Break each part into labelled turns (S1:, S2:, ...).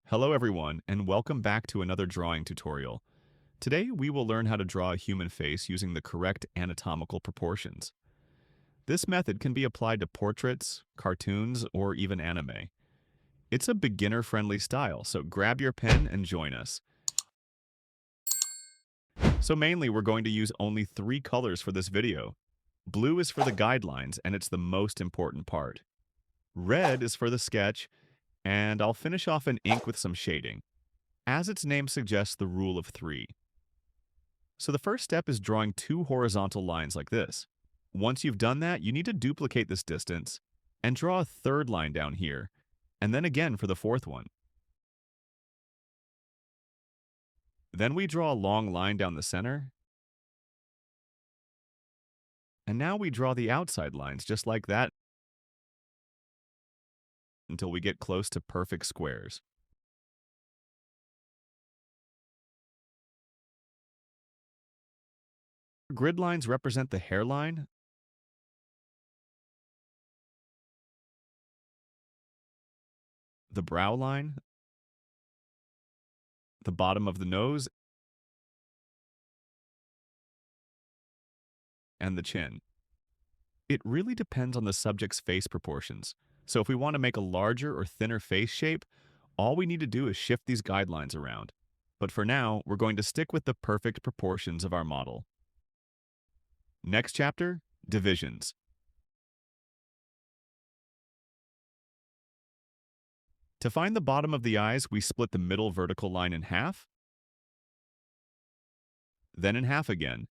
S1: Hello everyone, and welcome back to another drawing tutorial. Today we will learn how to draw a human face using the correct anatomical proportions. This method can be applied to portraits, cartoons, or even anime. It's a beginner-friendly style, so grab your pen and join us. So mainly we're going to use only 3 colors for this video. Blue is for the guidelines, and it's the most important part. Red is for the sketch, and I'll finish off in ink with some shading. As its name suggests, the rule of 3. So the first step is drawing 2 horizontal lines like this. Once you've done that, you need to duplicate this distance and draw a third line down here, and then again for the fourth one. Then we draw a long line down the center, and now we draw the outside lines just like that until we get close to perfect squares. Grid lines represent the hairline, the brow line, the bottom of the nose, and the chin. It really depends on the subject's face proportions. So if we want to make a larger or thinner face shape, all we need to do is shift these guidelines around. But for now, we're going to stick with the perfect proportions of our model. Next chapter, divisions. To find the bottom of the eyes, we split the middle vertical line in half, then in half again,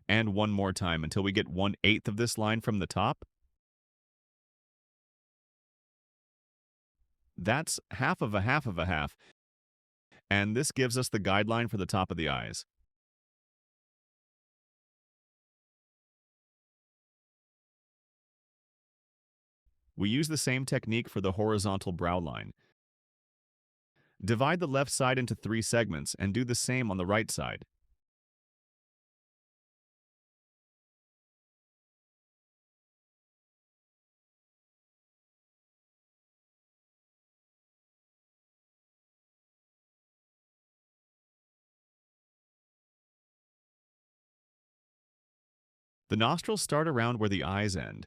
S1: and one more time until we get 1/8 of this line from the top. That's half of a half of a half, and this gives us the guideline for the top of the eyes. We use the same technique for the horizontal brow line. Divide the left side into 3 segments and do the same on the right side. The nostrils start around where the eyes end.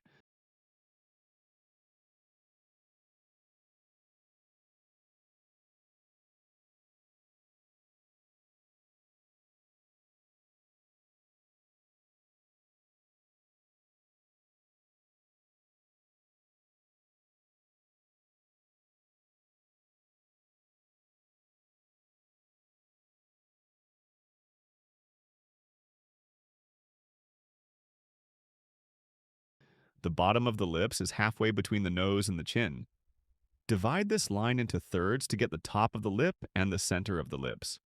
S1: The bottom of the lips is halfway between the nose and the chin. Divide this line into thirds to get the top of the lip and the center of the lips.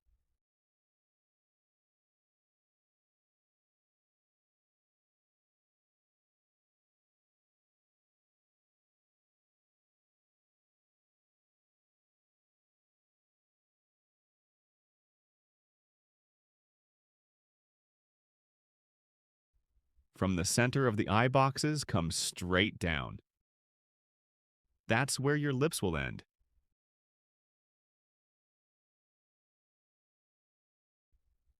S1: From the center of the eye boxes comes straight down. That's where your lips will end.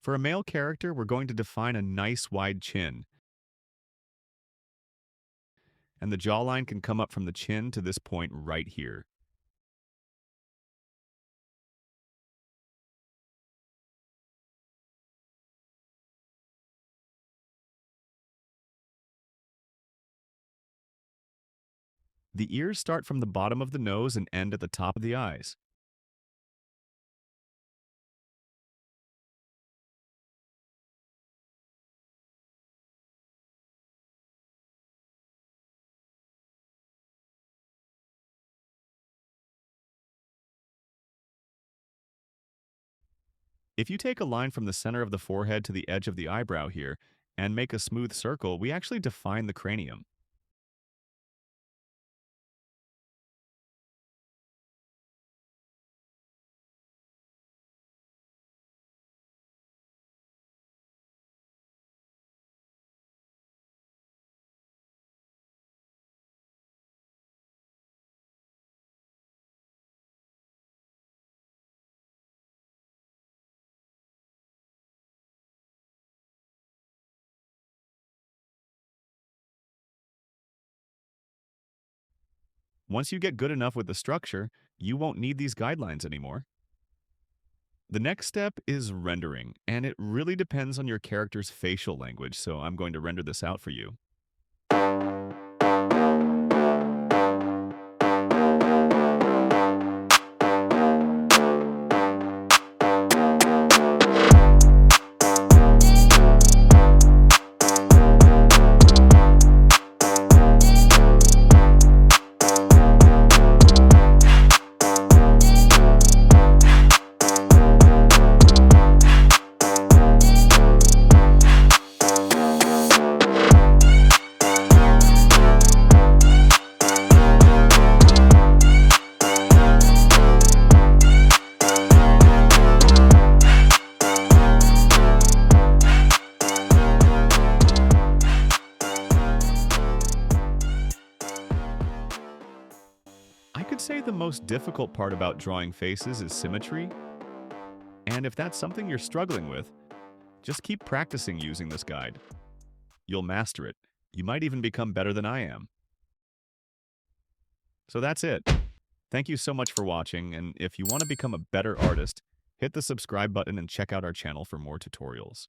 S1: For a male character, we're going to define a nice wide chin. And the jawline can come up from the chin to this point right here. The ears start from the bottom of the nose and end at the top of the eyes. If you take a line from the center of the forehead to the edge of the eyebrow here and make a smooth circle, we actually define the cranium. Once you get good enough with the structure, you won't need these guidelines anymore. The next step is rendering, and it really depends on your character's facial language, so I'm going to render this out for you. I could say the most difficult part about drawing faces is symmetry, and if that's something you're struggling with, just keep practicing using this guide. You'll master it. You might even become better than I am. So that's it. Thank you so much for watching, and if you want to become a better artist, hit the subscribe button and check out our channel for more tutorials.